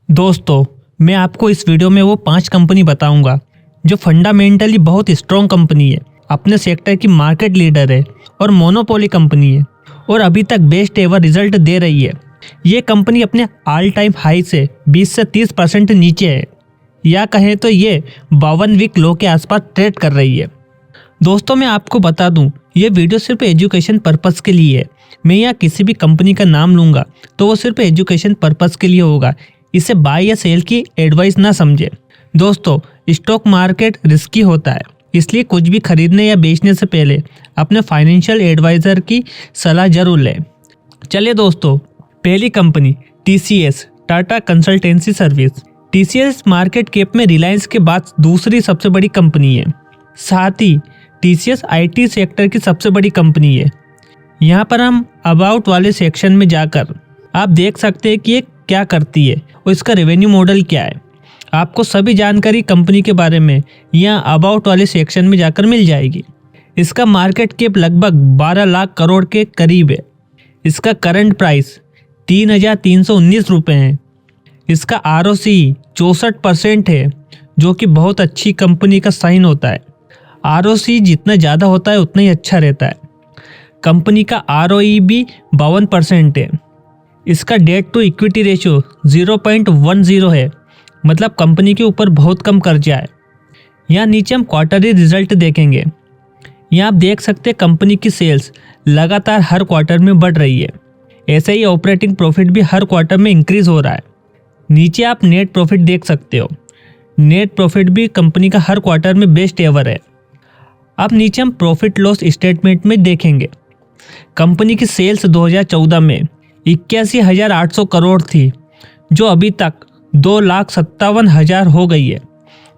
दोस्तों, मैं आपको इस वीडियो में वो 5 कंपनी बताऊंगा जो फंडामेंटली बहुत स्ट्रॉन्ग कंपनी है, अपने सेक्टर की मार्केट लीडर है और मोनोपोली कंपनी है और अभी तक बेस्ट एवर रिजल्ट दे रही है। ये कंपनी अपने ऑल टाइम हाई से 20 से 30% नीचे है, या कहें तो ये 52 वीक लो के आसपास ट्रेड कर रही है। दोस्तों, मैं आपको बता दूं, ये वीडियो सिर्फ एजुकेशन पर्पस के लिए है। मैं यहाँ किसी भी कंपनी का नाम लूँगा तो वो सिर्फ एजुकेशन पर्पस के लिए होगा। इसे बाय या सेल की एडवाइस ना समझे। दोस्तों, स्टॉक मार्केट रिस्की होता है, इसलिए कुछ भी खरीदने या बेचने से पहले अपने फाइनेंशियल एडवाइज़र की सलाह जरूर लें। चलिए दोस्तों, पहली company TCS, Tata consultancy service. TCS market cap में रिलायंस के बाद दूसरी सबसे बड़ी कंपनी है। साथ ही TCS IT सेक्टर की सबसे बड़ी कंपनी है। यहाँ पर हम अबाउट वाले सेक्शन में जाकर आप देख सकते हैं कि ये क्या करती है और इसका रेवेन्यू मॉडल क्या है। आपको सभी जानकारी कंपनी के बारे में यहाँ अबाउट वाले सेक्शन में जाकर मिल जाएगी। इसका मार्केट कैप लगभग 12 लाख करोड़ के करीब है। इसका करंट प्राइस 3,319 रुपये है। इसका ROC 64% है, जो कि बहुत अच्छी कंपनी का साइन होता है। ROC जितना ज़्यादा होता है उतना ही अच्छा रहता है। कंपनी का ROE भी 52% है। इसका डेट टू इक्विटी रेशियो 0.10 है, मतलब कंपनी के ऊपर बहुत कम कर्जा है। यहाँ नीचे हम क्वार्टरली रिजल्ट देखेंगे। यहाँ आप देख सकते हैं कंपनी की सेल्स लगातार हर क्वार्टर में बढ़ रही है। ऐसे ही ऑपरेटिंग प्रॉफिट भी हर क्वार्टर में इंक्रीज हो रहा है। नीचे आप नेट प्रॉफिट देख सकते हो। नेट प्रॉफिट भी कंपनी का हर क्वार्टर में बेस्ट एवर है। अब नीचे हम प्रॉफिट लॉस स्टेटमेंट में देखेंगे। कंपनी की सेल्स 2014 में 81,800 करोड़ थी, जो अभी तक 2,57,000 हो गई है।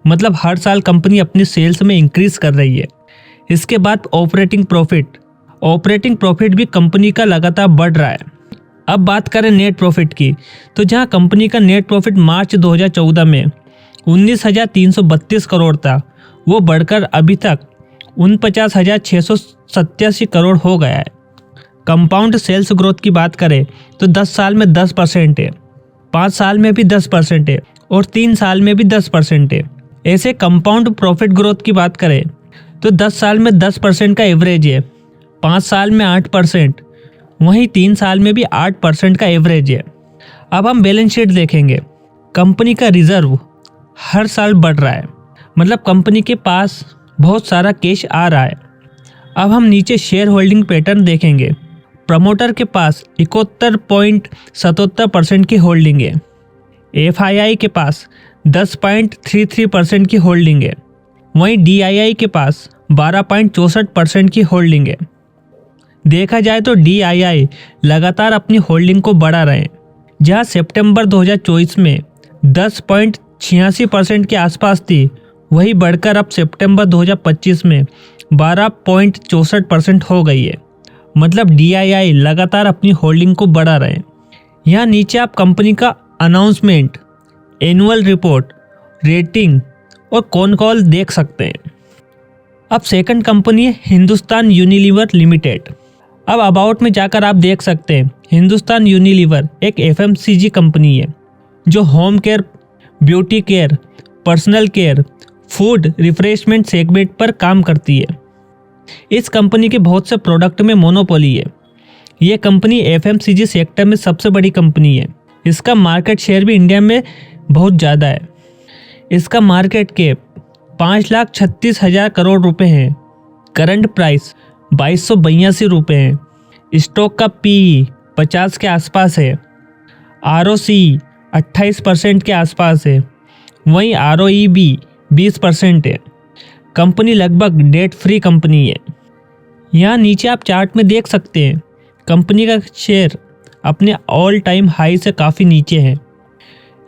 मतलब हर साल कंपनी अपनी सेल्स में इंक्रीज कर रही है। इसके बाद ऑपरेटिंग प्रॉफिट भी कंपनी का लगातार बढ़ रहा है। अब बात करें नेट प्रॉफिट की, तो जहां कंपनी का नेट प्रॉफिट मार्च 2014 में 19,332 करोड़ था, वो बढ़कर अभी तक 49,687 करोड़ हो गया है। कंपाउंड सेल्स ग्रोथ की बात करें तो 10 साल में 10% है, 5 साल में भी 10% है और 3 साल में भी 10% है। ऐसे कंपाउंड प्रॉफिट ग्रोथ की बात करें तो 10 साल में 10% का एवरेज है, 5 साल में 8%, वहीं 3 साल में भी 8% का एवरेज है। अब हम बैलेंस शीट देखेंगे। कंपनी का रिजर्व हर साल बढ़ रहा है, मतलब कंपनी के पास बहुत सारा कैश आ रहा है। अब हम नीचे शेयर होल्डिंग पैटर्न देखेंगे। प्रमोटर के पास 71.77% की होल्डिंग है। FII के पास 10.33% की होल्डिंग है। वहीं DII के पास 12.64% की होल्डिंग है। देखा जाए तो DII लगातार अपनी होल्डिंग को बढ़ा रहे हैं। जहां सितंबर 2024 में 10.86% के आसपास थी, वही बढ़कर अब सितंबर 2025 में 12.64% हो गई है। मतलब DII लगातार अपनी होल्डिंग को बढ़ा रहे हैं। यहाँ नीचे आप कंपनी का अनाउंसमेंट, एनुअल रिपोर्ट, रेटिंग और कॉन कॉल देख सकते हैं। अब सेकंड कंपनी है हिंदुस्तान यूनिलीवर लिमिटेड। अब अबाउट में जाकर आप देख सकते हैं हिंदुस्तान यूनिलीवर एक FMCG कंपनी है जो home care, beauty care, personal care, food refreshment segment पर काम करती है। इस कंपनी के बहुत से प्रोडक्ट में मोनोपोली है। ये कंपनी FMCG सेक्टर में सबसे बड़ी कंपनी है। इसका मार्केट शेयर भी इंडिया में बहुत ज़्यादा है। इसका मार्केट कैप 5,36,000 करोड़ रुपए है। करंट प्राइस 2,282 रुपये है। स्टॉक का PE 50 के आसपास है। ROC 28% के आसपास है। वहीं ROE भी 20% है। कंपनी लगभग डेट फ्री कंपनी है। यहाँ नीचे आप चार्ट में देख सकते हैं कंपनी का शेयर अपने ऑल टाइम हाई से काफ़ी नीचे है।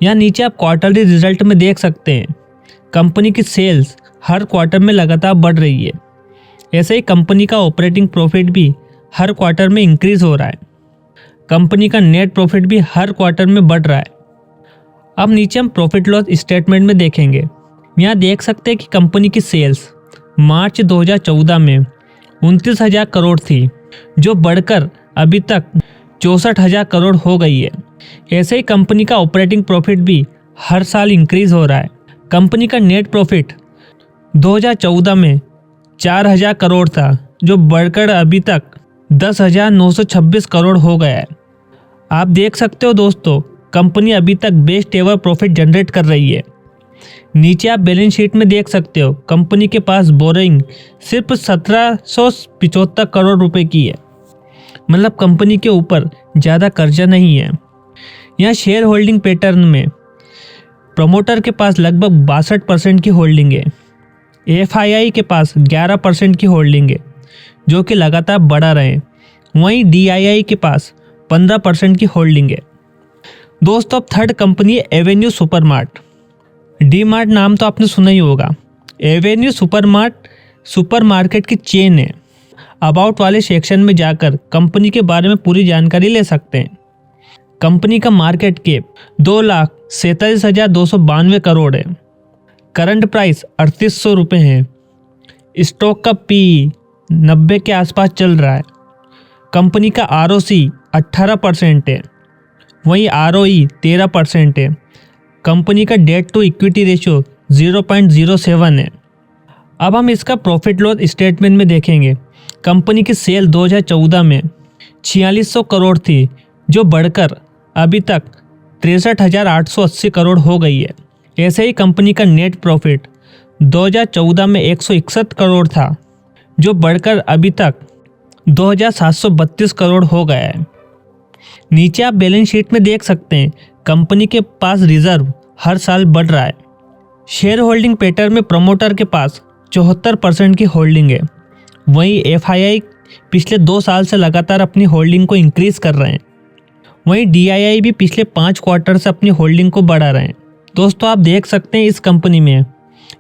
यहाँ नीचे आप क्वार्टरली रिजल्ट में देख सकते हैं कंपनी की सेल्स हर क्वार्टर में लगातार बढ़ रही है। ऐसे ही कंपनी का ऑपरेटिंग प्रॉफिट भी हर क्वार्टर में इंक्रीज हो रहा है। कंपनी का नेट प्रॉफिट भी हर क्वार्टर में बढ़ रहा है। अब नीचे हम प्रॉफिट लॉस स्टेटमेंट में देखेंगे। यहाँ देख सकते हैं कि कंपनी की सेल्स मार्च 2014 में 29,000 करोड़ थी, जो बढ़कर अभी तक 64,000 करोड़ हो गई है। ऐसे ही कंपनी का ऑपरेटिंग प्रॉफिट भी हर साल इंक्रीज हो रहा है। कंपनी का नेट प्रॉफिट 2014 में 4,000 करोड़ था, जो बढ़कर अभी तक 10,926 करोड़ हो गया है। आप देख सकते हो दोस्तों, कंपनी अभी तक बेस्ट एवर प्रॉफिट जनरेट कर रही है। नीचे आप बैलेंस शीट में देख सकते हो, कंपनी के पास बोरिंग सिर्फ 1775 करोड़ रुपए की है। मतलब कंपनी के ऊपर ज़्यादा कर्जा नहीं है। यहाँ शेयर होल्डिंग पैटर्न में प्रमोटर के पास लगभग 62% की होल्डिंग है। FII के पास 11% की होल्डिंग है, जो कि लगातार बढ़ा रहे। वहीं DII के पास 15% की होल्डिंग है। दोस्तों, अब थर्ड कंपनी है एवेन्यू सुपरमार्ट। डी मार्ट नाम तो आपने सुना ही होगा। एवेन्यू सुपरमार्ट सुपरमार्केट की चेन है। अबाउट वाले सेक्शन में जाकर कंपनी के बारे में पूरी जानकारी ले सकते हैं। कंपनी का मार्केट कैप 2,47,292 करोड़ है। करंट प्राइस 3800 रुपये है। स्टॉक का PE 90 के आसपास चल रहा है। कंपनी का ROC 18% है। वहीं ROE 13% है। कंपनी का डेट टू इक्विटी रेशियो 0.07 है। अब हम इसका प्रॉफिट लॉस स्टेटमेंट में देखेंगे। कंपनी की सेल 2014 में 4600 करोड़ थी, जो बढ़कर अभी तक 63,880 करोड़ हो गई है। ऐसे ही कंपनी का नेट प्रॉफिट 2014 में 161 करोड़ था, जो बढ़कर अभी तक 2,732 करोड़ हो गया है। नीचे आप बैलेंस शीट में देख सकते हैं, कंपनी के पास रिजर्व हर साल बढ़ रहा है। शेयर होल्डिंग पैटर्न में प्रमोटर के पास 74% की होल्डिंग है। वहीं FII पिछले 2 साल से लगातार अपनी होल्डिंग को इंक्रीज कर रहे हैं। वहीं DII भी पिछले 5 क्वार्टर से अपनी होल्डिंग को बढ़ा रहे हैं। दोस्तों, आप देख सकते हैं इस कंपनी में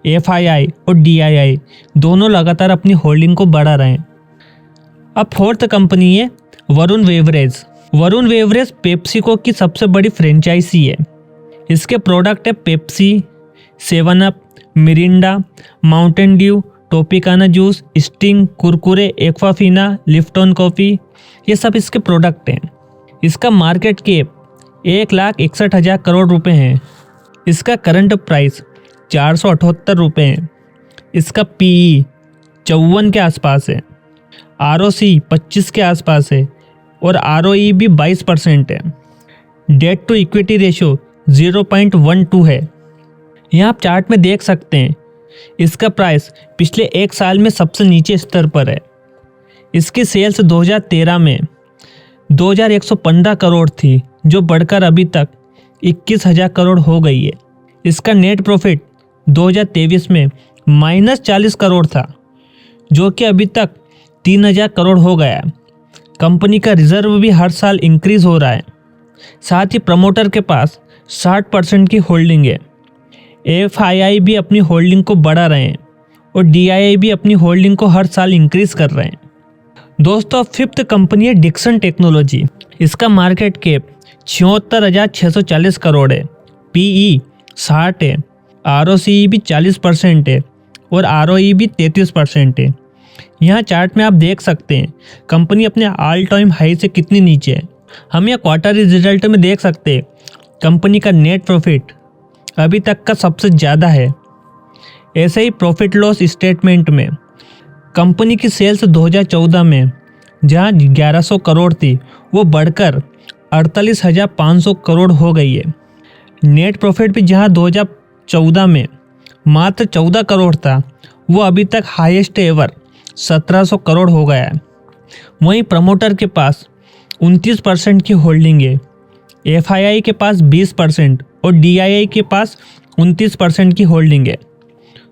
FII और DII दोनों लगातार अपनी होल्डिंग को बढ़ा रहे हैं। अब फोर्थ कंपनी है Varun beverage. Varun beverage PepsiCo की सबसे बड़ी फ्रेंचाइजी है। इसके प्रोडक्ट है Pepsi, 7 up, Mirinda, Mountain Dew, Tropicana juice, Sting, Kurkure, Aquafina, Lipton coffee, ये सब इसके प्रोडक्ट हैं। इसका मार्केट कैप 1,61,000 करोड़ रुपए है। इसका करंट प्राइस 478 रुपये है। इसका PE 54 के आसपास है। ROC 25 के आसपास है और ROE भी 22% है। डेट टू इक्विटी रेशियो 0.12 है। यहाँ आप चार्ट में देख सकते हैं, इसका प्राइस पिछले 1 साल में सबसे नीचे स्तर पर है। इसकी सेल्स 2013 में 2,115 करोड़ थी, जो बढ़कर अभी तक 21,000 करोड़ हो गई है। इसका नेट प्रॉफिट 2023 में -40 करोड़ था, जो कि अभी तक 3,000 करोड़ हो गया है। कंपनी का रिजर्व भी हर साल इंक्रीज हो रहा है। साथ ही प्रमोटर के पास 60% की होल्डिंग है। FII भी अपनी होल्डिंग को बढ़ा रहे हैं और DII भी अपनी होल्डिंग को हर साल इंक्रीज कर रहे हैं। दोस्तों, फिफ्थ कंपनी है डिक्सन टेक्नोलॉजी। इसका मार्केट कैप 76,640 करोड़ है। PE 60 है। ROC भी 40% है और ROE भी 33% है। यहाँ चार्ट में आप देख सकते हैं, कंपनी अपने ऑल टाइम हाई से कितनी नीचे है। हम यह क्वार्टरली रिजल्ट में देख सकते हैं, कंपनी का नेट प्रॉफिट अभी तक का सबसे ज़्यादा है। ऐसे ही प्रॉफिट लॉस स्टेटमेंट में कंपनी की सेल्स 2014 में जहां 1100 करोड़ थी, वो बढ़कर 48,500 करोड़ हो गई है। नेट प्रॉफिट भी जहां 2014 में मात्र 14 करोड़ था, वो अभी तक हाईएस्ट एवर 1700 करोड़ हो गया है। वहीं प्रमोटर के पास 29% की होल्डिंग है। FII के पास 20% और DII के पास 29% की होल्डिंग है।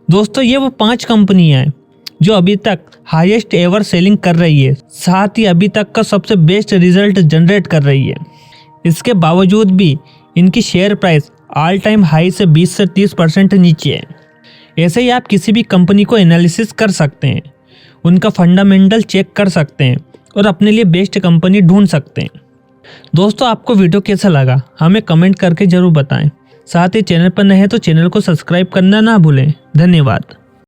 दोस्तों, ये वो 5 कंपनियां हैं जो अभी तक हाईएस्ट एवर सेलिंग कर रही है, साथ ही अभी तक का सबसे बेस्ट रिजल्ट जनरेट कर रही है। इसके बावजूद भी इनकी share price all time high से 20 से 30% नीचे है। ऐसे ही आप किसी भी कंपनी को एनालिसिस कर सकते हैं, उनका फंडामेंटल चेक कर सकते हैं और अपने लिए बेस्ट कंपनी ढूंढ सकते हैं। दोस्तों, आपको वीडियो कैसा लगा हमें कमेंट करके ज़रूर बताएं। साथ ही चैनल पर नए हैं तो चैनल को सब्सक्राइब करना ना भूलें। धन्यवाद।